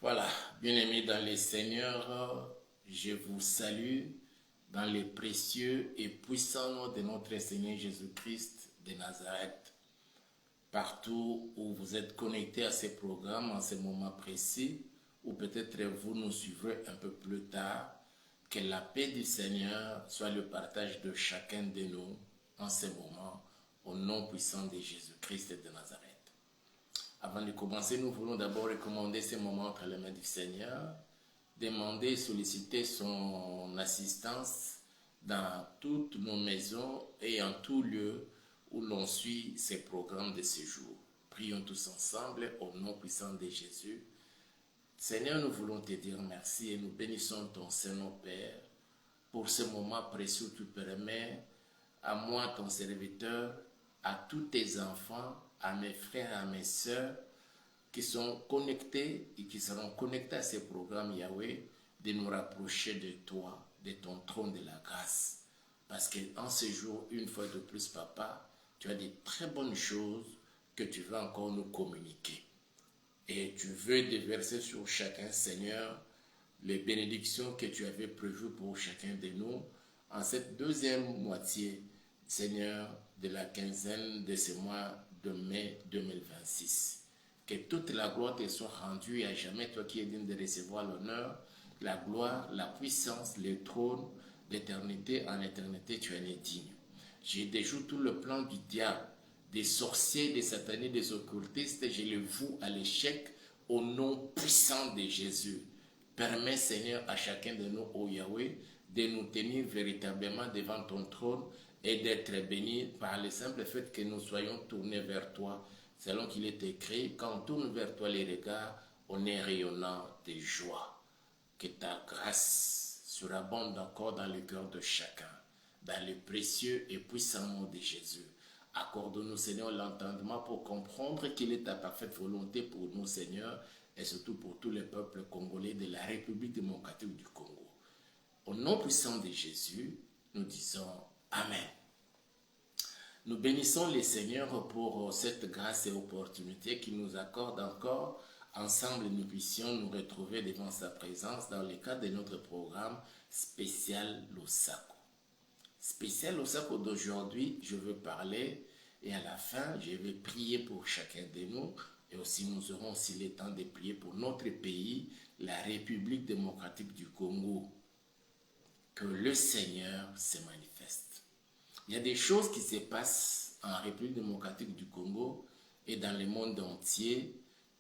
Voilà, bien-aimés dans les seigneurs, je vous salue dans le précieux et puissant nom de notre Seigneur Jésus-Christ de Nazareth. Partout où vous êtes connectés à ces programmes en ce moment précis, ou peut-être vous nous suivrez un peu plus tard, que la paix du Seigneur soit le partage de chacun de nous en ce moment, au nom puissant de Jésus-Christ de Nazareth. Avant de commencer, nous voulons d'abord recommander ce moment entre les mains du Seigneur, demander et solliciter son assistance dans toutes nos maisons et en tout lieu où l'on suit ces programmes de ce jour. Prions tous ensemble au nom puissant de Jésus. Seigneur, nous voulons te dire merci et nous bénissons ton Saint-Nom, Père, pour ce moment précieux que tu permets à moi, ton serviteur, à tous tes enfants, à mes frères, à mes sœurs, qui sont connectés et qui seront connectés à ces programmes, Yahweh, de nous rapprocher de toi, de ton trône de la grâce. Parce qu'en ce jour, une fois de plus, Papa, tu as des très bonnes choses que tu veux encore nous communiquer. Et tu veux déverser sur chacun, Seigneur, les bénédictions que tu avais prévues pour chacun de nous en cette deuxième moitié, Seigneur, de la quinzaine de ce mois de mai 2026. Que toute la gloire te soit rendue à jamais, toi qui es digne de recevoir l'honneur, la gloire, la puissance, le trône, d'éternité en éternité, tu en es digne. Je déjoue tout le plan du diable, des sorciers, des satanistes, des occultistes, je le voue à l'échec au nom puissant de Jésus. Permets, Seigneur, à chacun de nous, ô Yahweh, de nous tenir véritablement devant ton trône et d'être bénis par le simple fait que nous soyons tournés vers toi. Selon qu'il est écrit, quand on tourne vers toi les regards, on est rayonnant de joie. Que ta grâce surabonde encore dans le cœur de chacun, dans le précieux et puissant nom de Jésus. Accorde-nous, Seigneur, l'entendement pour comprendre quelle est ta parfaite volonté pour nous, Seigneur, et surtout pour tous les peuples congolais de la République démocratique du Congo. Au nom puissant de Jésus, nous disons Amen. Nous bénissons les seigneurs pour cette grâce et opportunité qu'il nous accorde encore. Ensemble, nous puissions nous retrouver devant sa présence dans le cadre de notre programme spécial Lusako. Spécial Lusako d'aujourd'hui, je veux parler et à la fin, je vais prier pour chacun de nous et aussi nous aurons aussi le temps de prier pour notre pays, la République démocratique du Congo. Que le Seigneur se manifeste. Il y a des choses qui se passent en République démocratique du Congo et dans le monde entier,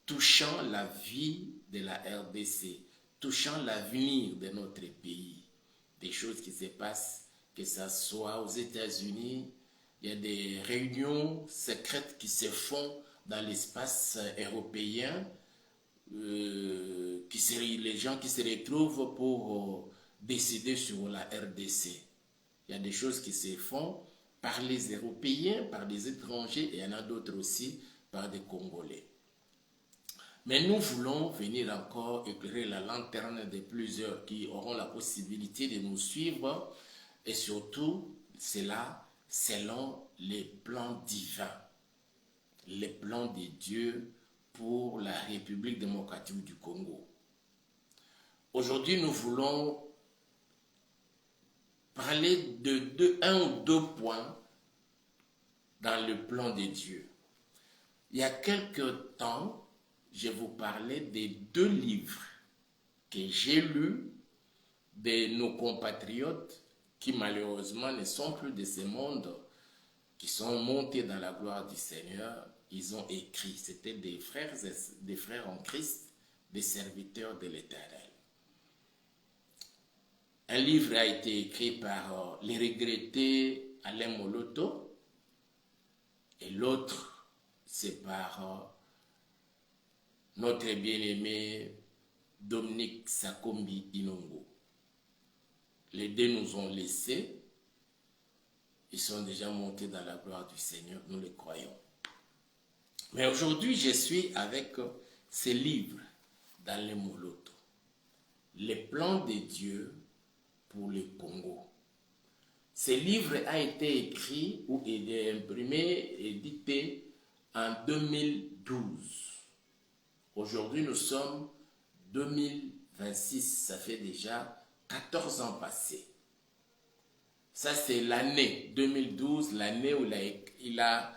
touchant la vie de la RDC, touchant l'avenir de notre pays. Des choses qui se passent, que ce soit aux États-Unis, il y a des réunions secrètes qui se font dans l'espace européen, les gens qui se retrouvent pour décider sur la RDC. Il y a des choses qui se font par les Européens, par des étrangers, et il y en a d'autres aussi par des Congolais. Mais nous voulons venir encore éclairer la lanterne de plusieurs qui auront la possibilité de nous suivre, et surtout, cela selon les plans divins, les plans de Dieu pour la République démocratique du Congo. Aujourd'hui, nous voulons parler de un ou deux points dans le plan de Dieu. Il y a quelque temps, je vous parlais des deux livres que j'ai lus de nos compatriotes qui malheureusement ne sont plus de ce monde, qui sont montés dans la gloire du Seigneur. Ils ont écrit, c'était des frères en Christ, des serviteurs de l'Éternel. Un livre a été écrit par le regretté Alain Moloto et l'autre, c'est par notre bien-aimé Dominique Sakombi Inongo. Les deux nous ont laissés. Ils sont déjà montés dans la gloire du Seigneur, nous le croyons. Mais aujourd'hui, je suis avec ce livre d'Alain Moloto. Les plans de Dieu pour le Congo. Ce livre a été écrit ou imprimé, édité en 2012. Aujourd'hui, nous sommes 2026, ça fait déjà 14 ans passés. Ça, c'est l'année 2012, l'année où il a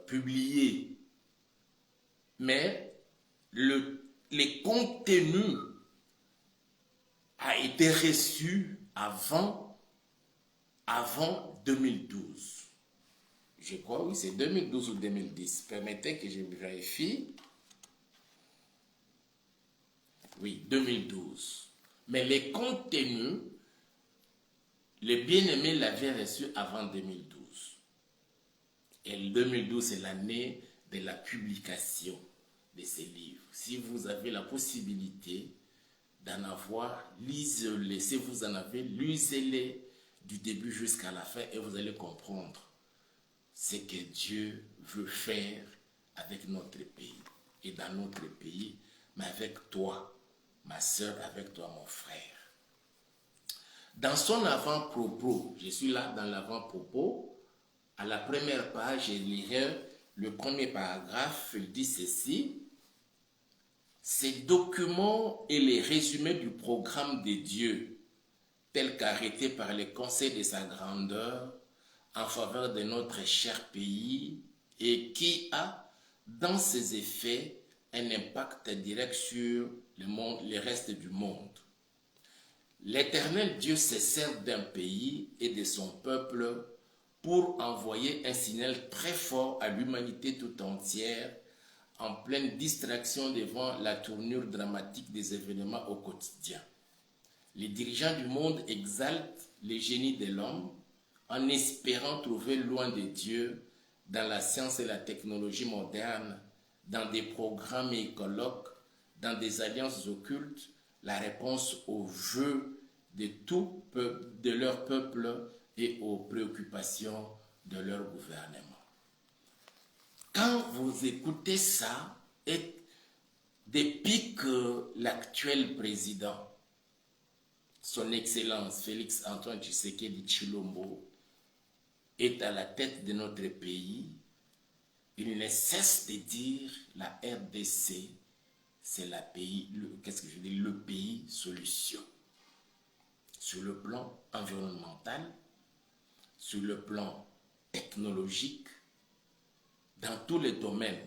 publié. Mais les contenus a été reçus avant 2012. Je crois, oui, c'est 2012 ou 2010. Permettez que je vérifie. Oui, 2012. Mais les contenus, le bien-aimé l'avait reçu avant 2012. Et 2012, c'est l'année de la publication de ces livres. Si vous avez la possibilité d'en avoir, lisez-les. Si vous en avez, lisez-les du début jusqu'à la fin et vous allez comprendre ce que Dieu veut faire avec notre pays et dans notre pays, mais avec toi, ma soeur, avec toi, mon frère. Dans son avant-propos, je suis là dans l'avant-propos, à la première page, je lirai le premier paragraphe, il dit ceci: ces documents et les résumés du programme de Dieu, tel qu'arrêté par le Conseil de sa grandeur en faveur de notre cher pays et qui a, dans ses effets, un impact direct sur le reste du monde. L'Éternel Dieu se sert d'un pays et de son peuple pour envoyer un signal très fort à l'humanité tout entière en pleine distraction devant la tournure dramatique des événements au quotidien. Les dirigeants du monde exaltent les génies de l'homme en espérant trouver loin de Dieu, dans la science et la technologie moderne, dans des programmes et colloques, dans des alliances occultes, la réponse aux vœux de leur peuple et aux préoccupations de leur gouvernement. Quand vous écoutez ça, et depuis que l'actuel président, son Excellence Félix Antoine Tshisekedi Tshilombo, est à la tête de notre pays, il ne cesse de dire la RDC, c'est le pays solution. Sur le plan environnemental, sur le plan technologique, dans tous les domaines,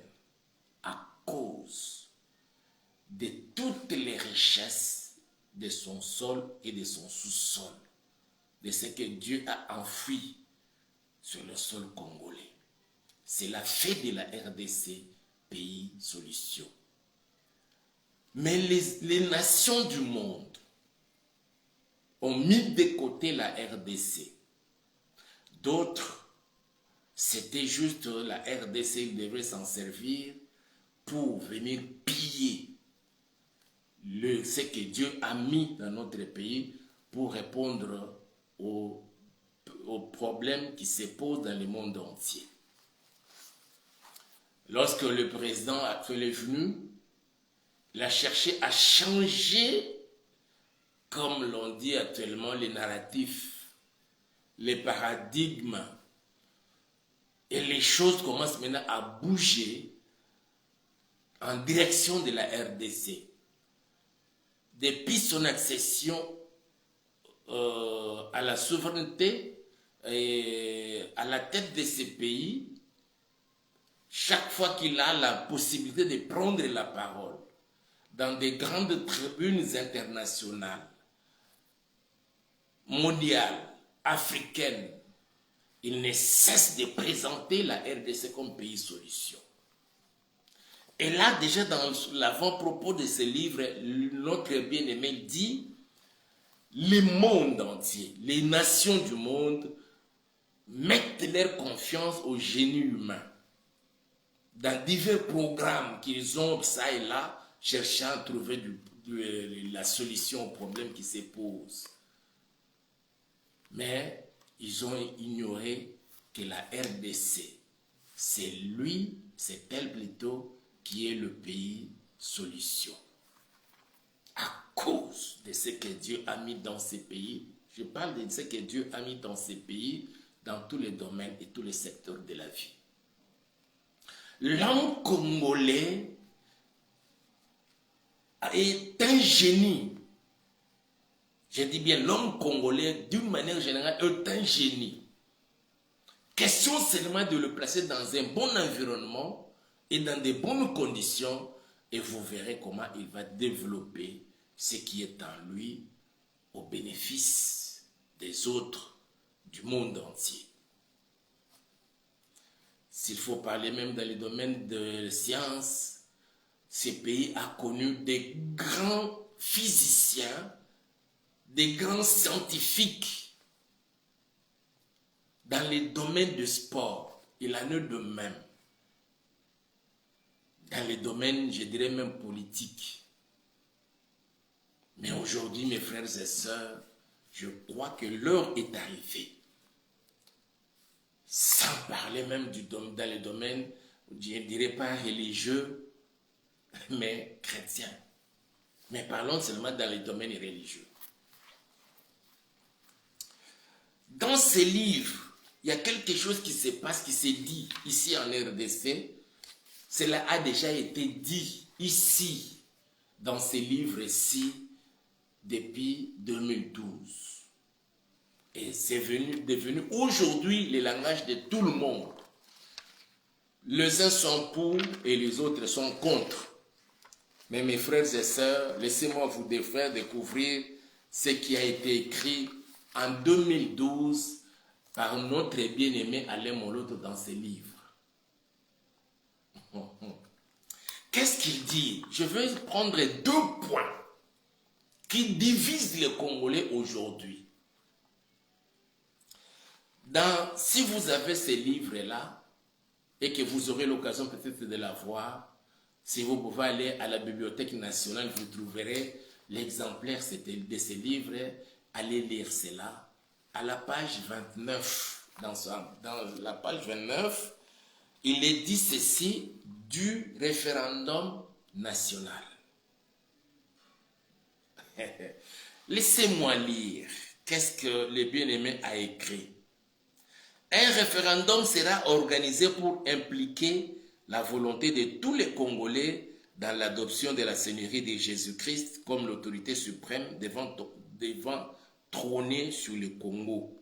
à cause de toutes les richesses de son sol et de son sous-sol, de ce que Dieu a enfoui sur le sol congolais. C'est la fête de la RDC, pays solution. Mais les nations du monde ont mis de côté la RDC. D'autres, c'était juste la RDC, ils devaient s'en servir pour venir piller ce que Dieu a mis dans notre pays pour répondre aux problèmes qui se posent dans le monde entier. Lorsque le président actuel est venu, il a cherché à changer, comme l'on dit actuellement, les narratifs, les paradigmes, et les choses commencent maintenant à bouger en direction de la RDC. Depuis son accession à la souveraineté et à la tête de ce pays, chaque fois qu'il a la possibilité de prendre la parole dans des grandes tribunes internationales, mondiales, africaines, il ne cesse de présenter la RDC comme pays solution. Et là, déjà dans l'avant-propos de ce livre, notre bien-aimé dit: le monde entier, les nations du monde mettent leur confiance au génie humain dans divers programmes qu'ils ont ça et là, cherchant à trouver la solution au problème qui se pose. Mais ils ont ignoré que la RDC, c'est elle plutôt, qui est le pays solution. À cause de ce que Dieu a mis dans ces pays, je parle de ce que Dieu a mis dans ces pays, dans tous les domaines et tous les secteurs de la vie. L'homme congolais est un génie. Je dis bien, l'homme congolais, d'une manière générale, est un génie. Question seulement de le placer dans un bon environnement et dans de bonnes conditions, et vous verrez comment il va développer ce qui est en lui au bénéfice des autres, du monde entier. S'il faut parler même dans les domaines de sciences, ce pays a connu des grands physiciens, des grands scientifiques. Dans les domaines de sport, il en est de même. Dans les domaines, je dirais même politiques. Mais aujourd'hui, mes frères et sœurs, je crois que l'heure est arrivée. Sans parler même dans les domaines, je ne dirais pas religieux, mais chrétiens. Mais parlons seulement dans les domaines religieux. Dans ces livres, il y a quelque chose qui se passe, qui s'est dit ici en RDC. Cela a déjà été dit ici, dans ces livres-ci, depuis 2012. Et c'est devenu aujourd'hui le langage de tout le monde. Les uns sont pour et les autres sont contre. Mais mes frères et sœurs, laissez-moi vous faire découvrir ce qui a été écrit en 2012 par notre bien-aimé Alain Moloto dans ses livres. Qu'est-ce qu'il dit? Je vais prendre 2 points qui divisent les Congolais aujourd'hui. Si vous avez ces livres-là et que vous aurez l'occasion peut-être de la voir, si vous pouvez aller à la Bibliothèque nationale, vous trouverez l'exemplaire de ces livres. Allez lire cela. À la page 29, dans la page 29, il est dit ceci du référendum national. Laissez-moi lire. Qu'est-ce que le bien-aimé a écrit? Un référendum sera organisé pour impliquer la volonté de tous les Congolais dans l'adoption de la Seigneurie de Jésus-Christ comme l'autorité suprême devant trôner sur le Congo.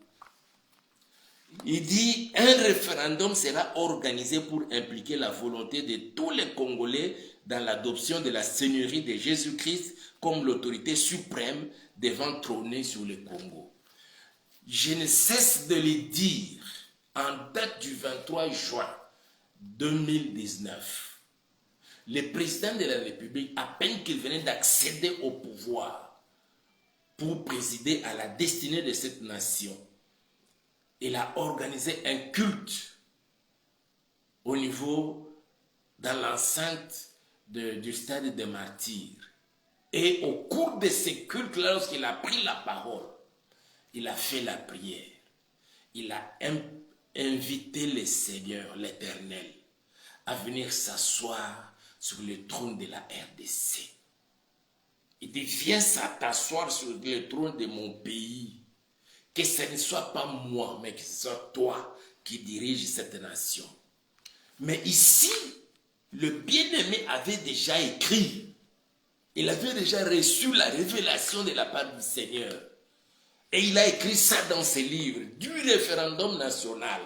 Il dit, un référendum sera organisé pour impliquer la volonté de tous les Congolais dans l'adoption de la Seigneurie de Jésus-Christ comme l'autorité suprême devant trôner sur le Congo. Je ne cesse de le dire en date du 23 juin 2019. Le président de la République, à peine qu'il venait d'accéder au pouvoir pour présider à la destinée de cette nation, il a organisé un culte au niveau, dans l'enceinte du stade des Martyrs. Et au cours de ce culte-là, lorsqu'il a pris la parole, il a fait la prière. Il a invité le Seigneur, l'Éternel, à venir s'asseoir sur le trône de la RDC. Il dit, viens t'asseoir sur le trône de mon pays. Que ce ne soit pas moi, mais que ce soit toi qui dirige cette nation. Mais ici, le bien-aimé avait déjà écrit. Il avait déjà reçu la révélation de la part du Seigneur. Et il a écrit ça dans ses livres, du référendum national.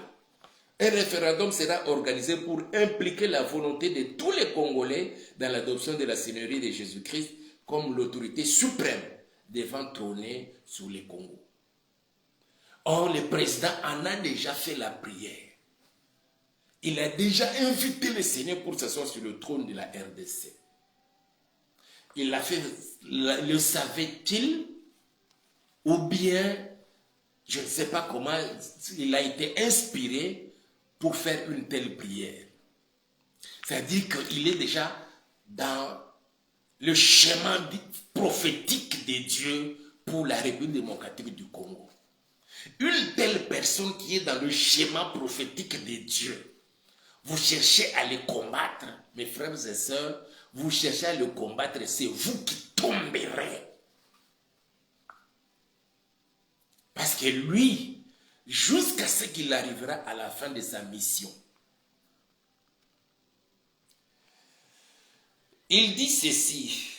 Un référendum sera organisé pour impliquer la volonté de tous les Congolais dans l'adoption de la Seigneurie de Jésus-Christ comme l'autorité suprême devant trôner sur le Congo. Or, le président en a déjà fait la prière. Il a déjà invité le Seigneur pour s'asseoir sur le trône de la RDC. Il l'a fait, le savait-il? Ou bien, je ne sais pas comment, il a été inspiré pour faire une telle prière. C'est-à-dire qu'il est déjà dans le schéma prophétique de Dieu pour la République démocratique du Congo. Une telle personne qui est dans le schéma prophétique de Dieu, vous cherchez à le combattre, mes frères et sœurs, vous cherchez à le combattre, c'est vous qui tomberez. Parce que lui, jusqu'à ce qu'il arrivera à la fin de sa mission, il dit ceci,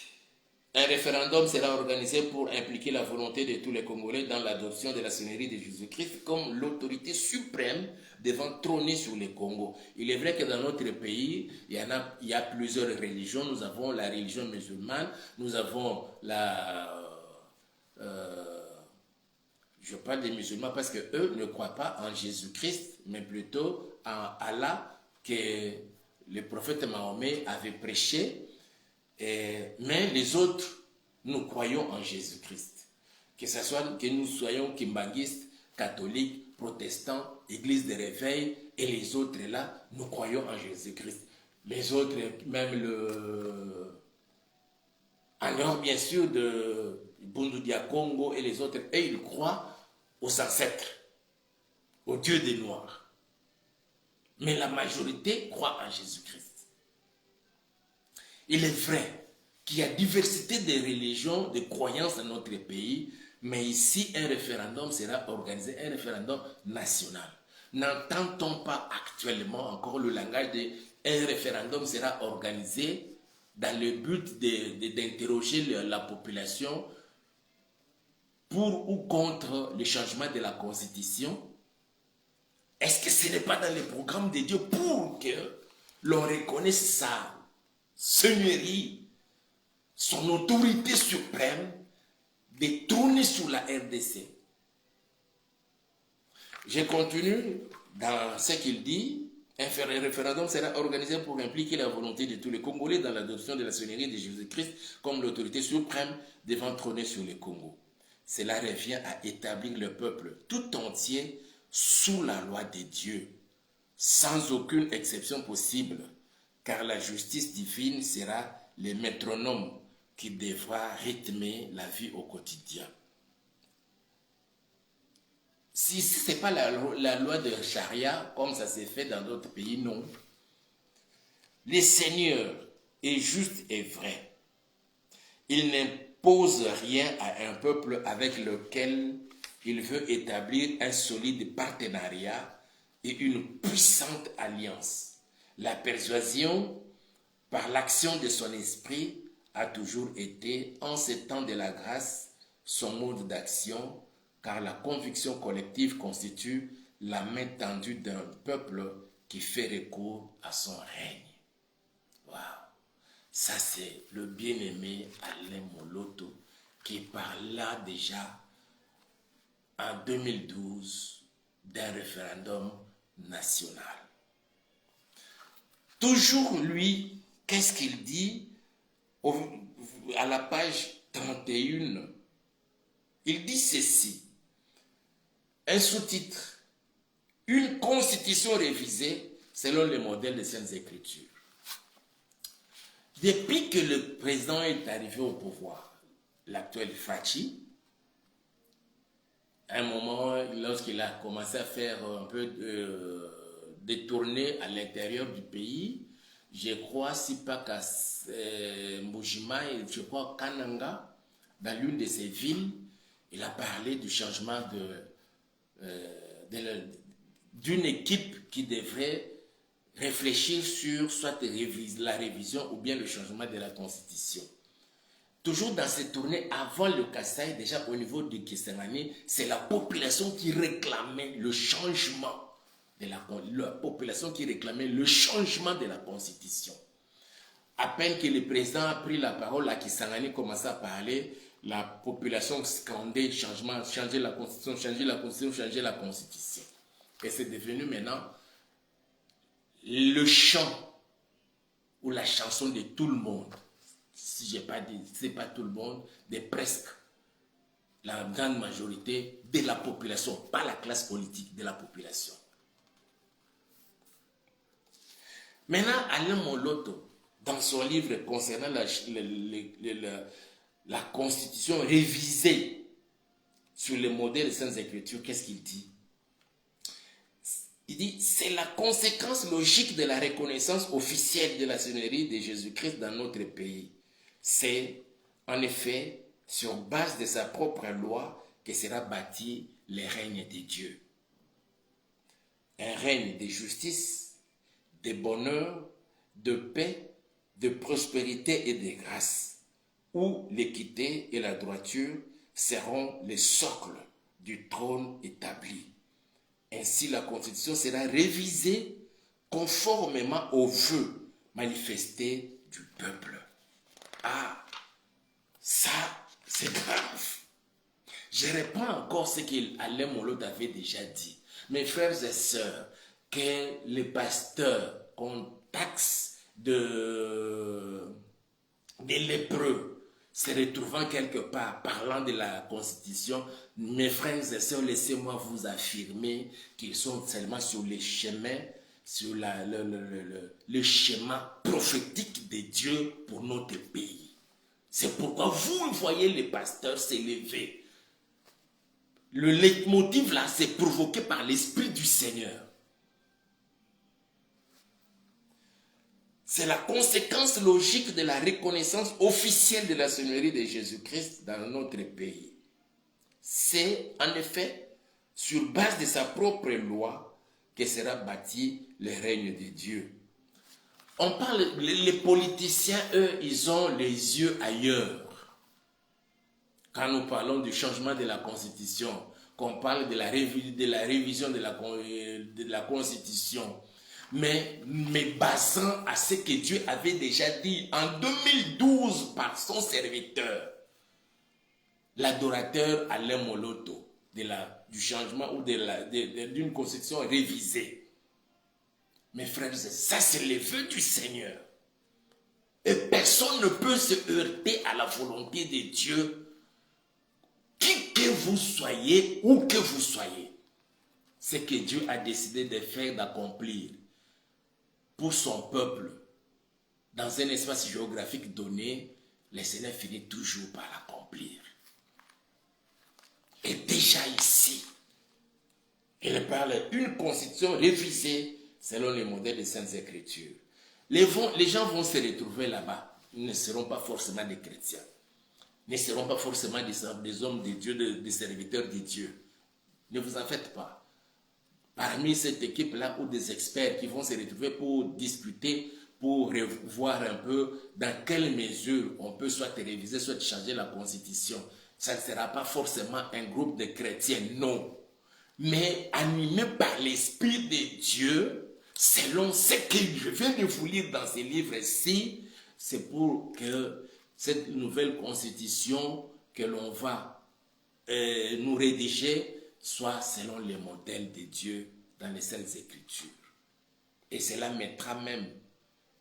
Un référendum sera organisé pour impliquer la volonté de tous les Congolais dans l'adoption de la Seigneurie de Jésus-Christ comme l'autorité suprême devant trôner sur le Congo. Il est vrai que dans notre pays, il y a plusieurs religions. Nous avons la religion musulmane, nous avons je parle des musulmans parce qu'eux ne croient pas en Jésus-Christ, mais plutôt en Allah que le prophète Mahomet avait prêché. Mais les autres, nous croyons en Jésus-Christ. Que nous soyons kimbanguistes, catholiques, protestants, église de réveil, et les autres là, nous croyons en Jésus-Christ. Les autres, même en dehors bien sûr de Bundudia Congo et les autres, et ils croient aux ancêtres, aux dieux des Noirs. Mais la majorité croit en Jésus-Christ. Il est vrai qu'il y a diversité de religions, de croyances dans notre pays, mais ici, un référendum sera organisé, un référendum national. N'entend-on pas actuellement encore le langage d'un référendum sera organisé dans le but d'interroger la population pour ou contre le changement de la Constitution? Est-ce que ce n'est pas dans le programme de Dieu pour que l'on reconnaisse sa seigneurie, son autorité suprême, de tourner sur la RDC? Je continue dans ce qu'il dit. Un référendum sera organisé pour impliquer la volonté de tous les Congolais dans l'adoption de la seigneurie de Jésus-Christ comme l'autorité suprême devant trôner sur le Congo. Cela revient à établir le peuple tout entier sous la loi de Dieu, sans aucune exception possible, car la justice divine sera le métronome qui devra rythmer la vie au quotidien. Si ce n'est pas la loi de charia, comme ça s'est fait dans d'autres pays, non. Le Seigneur est juste et vrai. Il n'impose rien à un peuple avec lequel il veut établir un solide partenariat et une puissante alliance. La persuasion, par l'action de son esprit, a toujours été, en ces temps de la grâce, son mode d'action, car la conviction collective constitue la main tendue d'un peuple qui fait recours à son règne. Waouh! Ça, c'est le bien-aimé Alain Moloto qui parla déjà en 2012 d'un référendum national. Toujours lui, qu'est-ce qu'il dit à la page 31? Il dit ceci, un sous-titre, une constitution révisée selon le modèle des Saintes Écritures. Depuis que le président est arrivé au pouvoir, l'actuel Fachi, à un moment, lorsqu'il a commencé à faire un peu de tournées à l'intérieur du pays, je crois, si pas qu'à Mbujima, et je crois Kananga, dans l'une de ces villes, il a parlé du changement d'une équipe qui devrait réfléchir sur soit la révision ou bien le changement de la Constitution. Toujours dans ces tournées, avant le Kassai, déjà au niveau du Kisangani, c'est la population qui réclamait le changement de la population qui réclamait le changement de la Constitution. À peine que le président a pris la parole, la Kisangani commençait à parler, la population scandait changement, changer la Constitution, changer la Constitution, changer la Constitution. Et c'est devenu maintenant le chant ou la chanson de tout le monde. Si je n'ai pas dit, ce n'est pas tout le monde, de presque la grande majorité de la population, pas la classe politique, de la population. Maintenant, Alain Moloto, dans son livre concernant la Constitution révisée sur le modèle des Saintes Écritures, qu'est-ce qu'il dit? Il dit, c'est la conséquence logique de la reconnaissance officielle de la seigneurie de Jésus-Christ dans notre pays. C'est, en effet, sur base de sa propre loi que sera bâti le règne de Dieu. Un règne de justice, de bonheur, de paix, de prospérité et de grâce. où l'équité et la droiture seront les socles du trône établi. Ainsi, la Constitution sera révisée conformément aux vœux manifestés du peuple. Ah, ça, c'est grave. Je reprends encore ce qu'Alain Moloto avait déjà dit. Mes frères et sœurs, que les pasteurs qu'on taxe de lépreux se retrouvant quelque part parlant de la Constitution, mes frères et sœurs, laissez-moi vous affirmer qu'ils sont seulement sur les chemins, sur le schéma prophétique de Dieu pour notre pays. C'est pourquoi vous voyez les pasteurs s'élever. Le leitmotiv là, c'est provoqué par l'Esprit du Seigneur. C'est la conséquence logique de la reconnaissance officielle de la Seigneurie de Jésus-Christ dans notre pays. C'est en effet sur base de sa propre loi que sera bâti le règne de Dieu. On parle, les politiciens, eux, ils ont les yeux ailleurs. Quand nous parlons du changement de la Constitution, qu'on parle de la révision de la Constitution, mais basant à ce que Dieu avait déjà dit en 2012 par son serviteur, l'adorateur Alain Moloto, du changement ou d'une Constitution révisée. Mes frères, ça c'est le vœu du Seigneur. Et personne ne peut se heurter à la volonté de Dieu. Qui que vous soyez, où que vous soyez, ce que Dieu a décidé de faire, d'accomplir pour son peuple, dans un espace géographique donné, le Seigneur finit toujours par l'accomplir. Et déjà ici, il parle d'une constitution révisée selon les modèles des Saintes Écritures. Les gens vont se retrouver là-bas. Ils ne seront pas forcément des chrétiens. Ne seront pas forcément des hommes de Dieu, des serviteurs de Dieu. Ne vous en faites pas. Parmi cette équipe-là, ou des experts qui vont se retrouver pour discuter, pour voir un peu dans quelle mesure on peut soit réviser, soit changer la Constitution. Ça ne sera pas forcément un groupe de chrétiens, non. Mais animé par l'Esprit de Dieu, selon ce que je viens de vous lire dans ces livres-ci, c'est pour que cette nouvelle constitution que l'on va nous rédiger soit selon les modèles de Dieu dans les Saintes Écritures. Et cela mettra même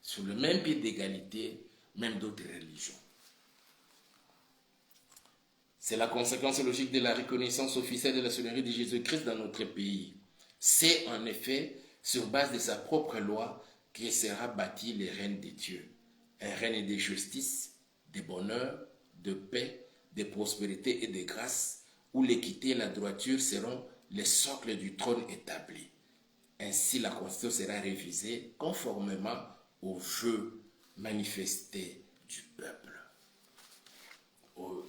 sur le même pied d'égalité même d'autres religions. C'est la conséquence logique de la reconnaissance officielle de la Seigneurie de Jésus-Christ dans notre pays. C'est en effet sur base de sa propre loi que sera bâti le règne de Dieu. Un règne de justice, de bonheur, de paix, de prospérité et de grâce, où l'équité et la droiture seront les socles du trône établi. Ainsi, la Constitution sera révisée conformément aux vœux manifestés du peuple.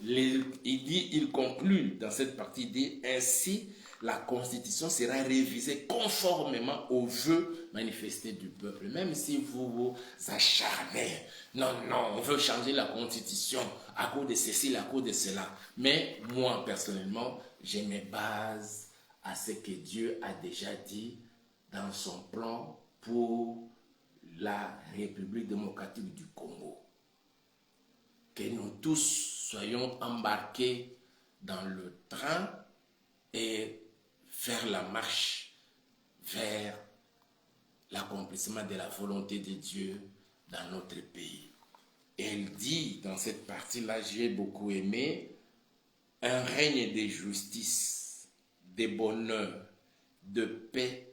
Il conclut dans cette partie, il dit ainsi la Constitution sera révisée conformément aux vœux manifestés du peuple. Même si vous vous acharnez, non, on veut changer la Constitution à cause de ceci, à cause de cela. Mais moi, personnellement, je me base à ce que Dieu a déjà dit dans son plan pour la République démocratique du Congo. Que nous tous soyons embarqués dans le train et faire la marche vers l'accomplissement de la volonté de Dieu dans notre pays. Et elle dit dans cette partie-là, j'ai beaucoup aimé, un règne de justice, de bonheur, de paix,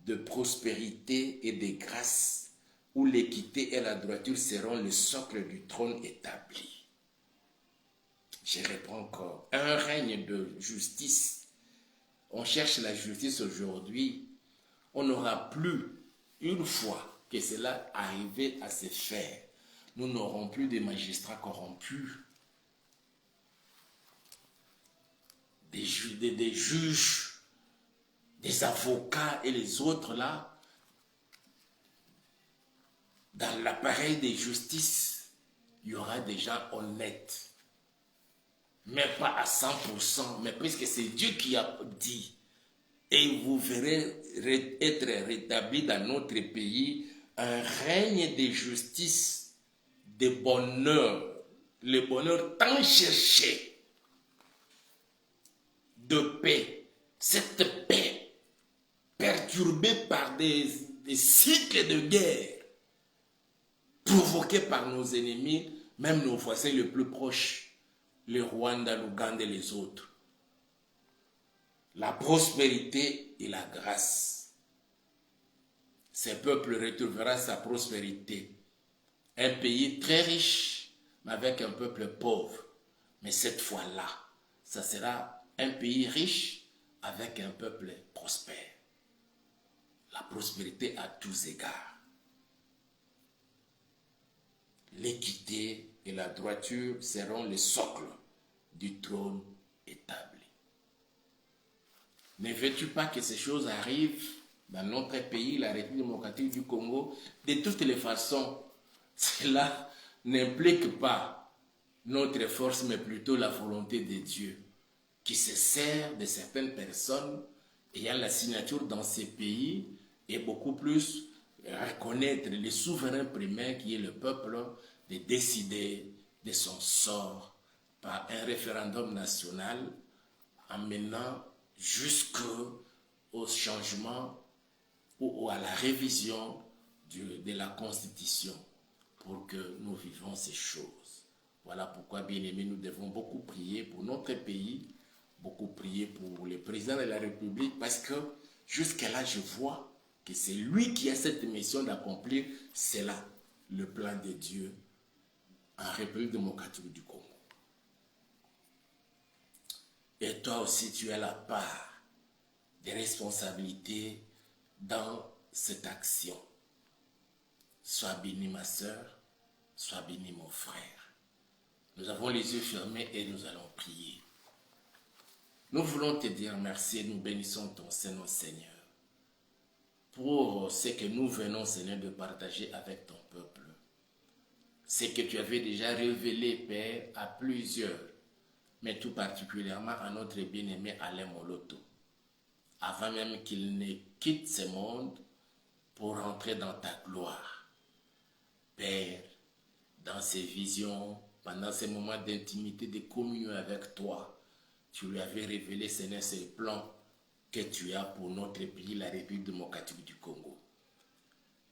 de prospérité et de grâce, où l'équité et la droiture seront le socle du trône établi. Je réponds encore, un règne de justice. On cherche la justice aujourd'hui. On n'aura plus, une fois que cela arrivé à se faire, nous n'aurons plus de magistrats corrompus, des juges, des avocats et les autres là, dans l'appareil de justice. il y aura des gens honnêtes. Mais pas à 100%, mais puisque c'est Dieu qui a dit, et vous verrez être rétabli dans notre pays un règne de justice, de bonheur, le bonheur tant cherché, de paix. Cette paix perturbée par des cycles de guerre, provoqués par nos ennemis, même nos voisins les plus proches, le Rwanda, l'Ouganda et les autres. La prospérité et la grâce. Ce peuple retrouvera sa prospérité. Un pays très riche, mais avec un peuple pauvre. Mais cette fois-là, ça sera un pays riche avec un peuple prospère. La prospérité à tous égards. L'équité et la droiture seront les socles du trône établi. Ne veux-tu pas que ces choses arrivent dans notre pays, la République démocratique du Congo? De toutes les façons, cela n'implique pas notre force, mais plutôt la volonté de Dieu, qui se sert de certaines personnes ayant la signature dans ces pays et beaucoup plus reconnaître le souverain primaire qui est le peuple, de décider de son sort par un référendum national en menant jusqu'au changement ou à la révision de la Constitution pour que nous vivons ces choses. Voilà pourquoi, bien aimés, nous devons beaucoup prier pour notre pays, beaucoup prier pour le président de la République, parce que jusqu'à là, je vois que c'est lui qui a cette mission d'accomplir cela, le plan de Dieu en République démocratique du Congo. Et toi aussi, tu as la part des responsabilités dans cette action. Sois béni ma soeur, sois béni mon frère. Nous avons les yeux fermés et nous allons prier. Nous voulons te dire merci et nous bénissons ton Seigneur, Seigneur, pour ce que nous venons, Seigneur, de partager avec ton peuple. Ce que tu avais déjà révélé, Père, à plusieurs, mais tout particulièrement à notre bien-aimé Alain Moloto, avant même qu'il ne quitte ce monde pour entrer dans ta gloire. Père, dans ses visions, pendant ces moments d'intimité, de communion avec toi, tu lui avais révélé, Seigneur, ces plans que tu as pour notre pays, la République démocratique du Congo.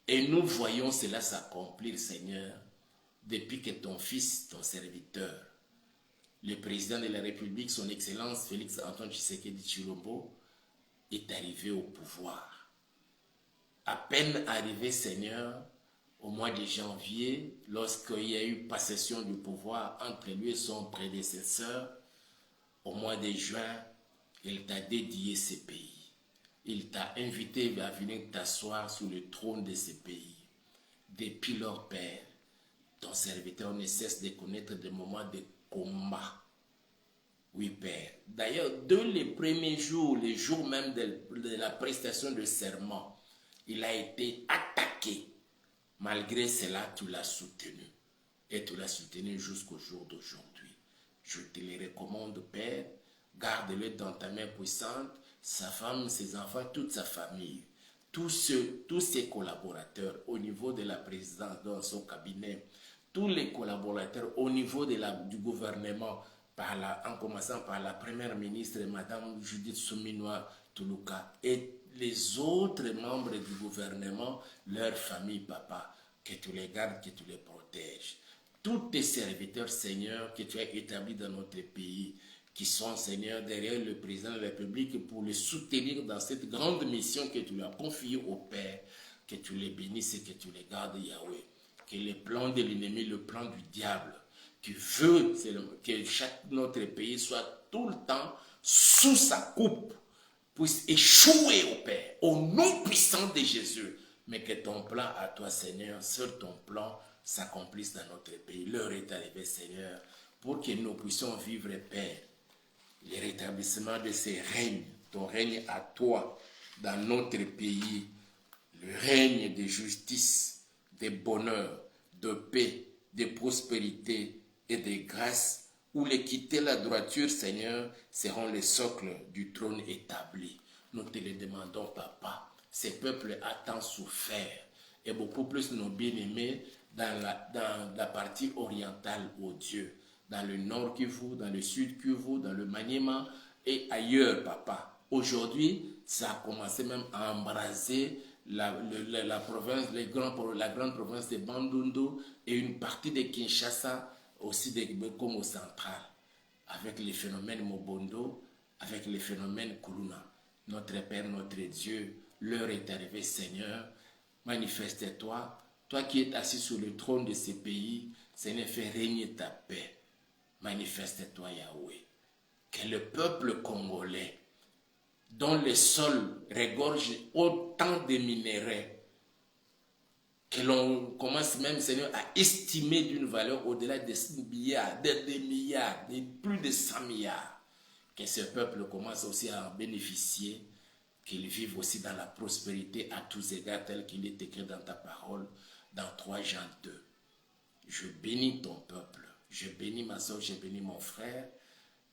Et nous voyons cela s'accomplir, Seigneur, depuis que ton fils, ton serviteur, le président de la République, son Excellence Félix Antoine Tshisekedi Tshilombo, est arrivé au pouvoir. À peine arrivé, Seigneur, au mois de janvier, lorsqu'il y a eu passation du pouvoir entre lui et son prédécesseur, au mois de juin, il t'a dédié ces pays. Il t'a invité à venir t'asseoir sur le trône de ces pays. Depuis leur Père, ton serviteur ne cesse de connaître des moments de combat. Oui, Père. D'ailleurs, dès les premiers jours, les jours même de la prestation de serment, il a été attaqué. Malgré cela, tu l'as soutenu. Et tu l'as soutenu jusqu'au jour d'aujourd'hui. Je te le recommande, Père. Garde-le dans ta main puissante, sa femme, ses enfants, toute sa famille. Tous ses collaborateurs au niveau de la présidence, dans son cabinet, tous les collaborateurs au niveau du gouvernement, en commençant par la première ministre, Madame Judith Souminois Toulouka, et les autres membres du gouvernement, leur famille, papa, que tu les gardes, que tu les protèges. Tous tes serviteurs, Seigneur, que tu as établis dans notre pays, qui sont, Seigneur, derrière le président de la République pour le soutenir dans cette grande mission que tu lui as confiée au Père, que tu les bénisses et que tu les gardes, Yahweh. Que les plans de l'ennemi, le plan du diable, qui veut que chaque notre pays soit tout le temps sous sa coupe, puisse échouer au Père, au nom puissant de Jésus. Mais que ton plan à toi, Seigneur, sur ton plan, s'accomplisse dans notre pays. L'heure est arrivée, Seigneur, pour que nous puissions vivre, Père, le rétablissement de ces règnes, ton règne à toi, dans notre pays, le règne de justice, de bonheur, de paix, de prospérité et de grâce, où l'équité et la droiture, Seigneur, seront les socles du trône établi. Nous te le demandons, Papa. Ces peuples ont tant souffert, et beaucoup plus nos bien-aimés dans la partie orientale, ô Dieu, dans le nord Kivu, dans le sud Kivu, dans le Maniema et ailleurs, Papa. Aujourd'hui, ça a commencé même à embraser la province, la grande province de Bandundu et une partie de Kinshasa, aussi de Congo central, avec les phénomènes Mobondo, avec les phénomènes Kuluna. Notre Père, notre Dieu, l'heure est arrivée, Seigneur. Manifeste-toi, toi qui es assis sur le trône de ces pays, Seigneur, fais régner ta paix. Manifeste-toi, Yahweh. Que le peuple congolais, dont le sol regorge autant de minéraux, que l'on commence même, Seigneur, à estimer d'une valeur au-delà de milliards, des milliards, de plus de 100 milliards, que ce peuple commence aussi à en bénéficier, qu'il vive aussi dans la prospérité à tous égards, tel qu'il est écrit dans ta parole, dans 3 Jean 2. Je bénis ton peuple, je bénis ma soeur, je bénis mon frère,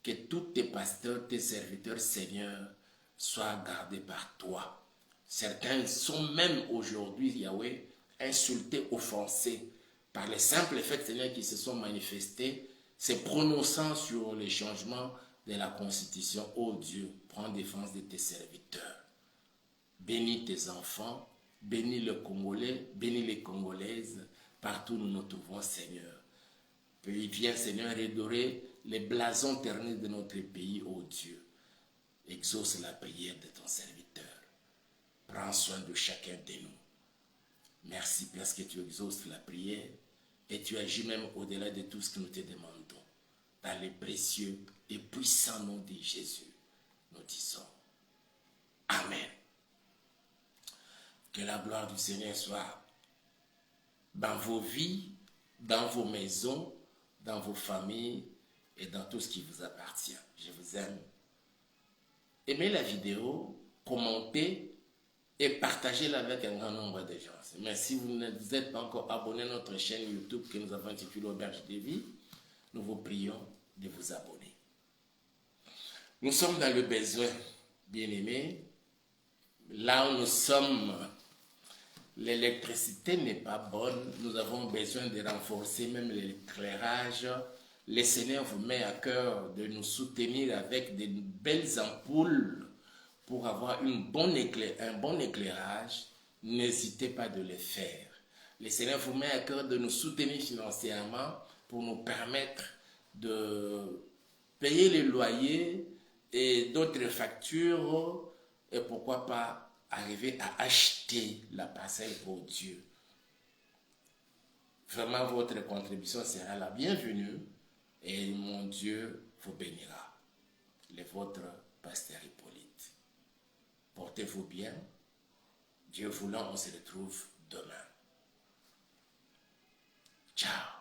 que tous tes pasteurs, tes serviteurs, Seigneur, soient gardés par toi. Certains sont même aujourd'hui, Yahweh, insultés, offensés par les simples faits, Seigneur, qui se sont manifestés, se prononçant sur les changements de la Constitution. Oh Dieu, prends défense de tes serviteurs. Bénis tes enfants, bénis le Congolais, bénis les Congolaises, partout où nous nous trouvons, Seigneur. Puis viens, Seigneur, redorer les blasons ternis de notre pays, ô Dieu. Exauce la prière de ton serviteur. Prends soin de chacun de nous. Merci parce que tu exauces la prière et tu agis même au-delà de tout ce que nous te demandons. Dans les précieux et puissants noms de Jésus, nous disons Amen. Que la gloire du Seigneur soit dans vos vies, dans vos maisons, dans vos familles et dans tout ce qui vous appartient. Je vous aime. Aimez la vidéo, commentez et partagez-la avec un grand nombre de gens. Mais si vous ne vous êtes pas encore abonné à notre chaîne YouTube que nous avons intitulée Auberge de Vie, nous vous prions de vous abonner. Nous sommes dans le besoin, bien-aimés. Là où nous sommes, l'électricité n'est pas bonne. Nous avons besoin de renforcer même l'éclairage. Le Seigneur vous met à cœur de nous soutenir avec de belles ampoules pour avoir un bon éclairage. N'hésitez pas de le faire. Le Seigneur vous met à cœur de nous soutenir financièrement pour nous permettre de payer les loyers et d'autres factures et pourquoi pas arriver à acheter la parcelle pour Dieu. Vraiment, votre contribution sera la bienvenue et mon Dieu vous bénira. Le vôtre, Pasteur Hippolyte. Portez-vous bien. Dieu voulant, on se retrouve demain. Ciao.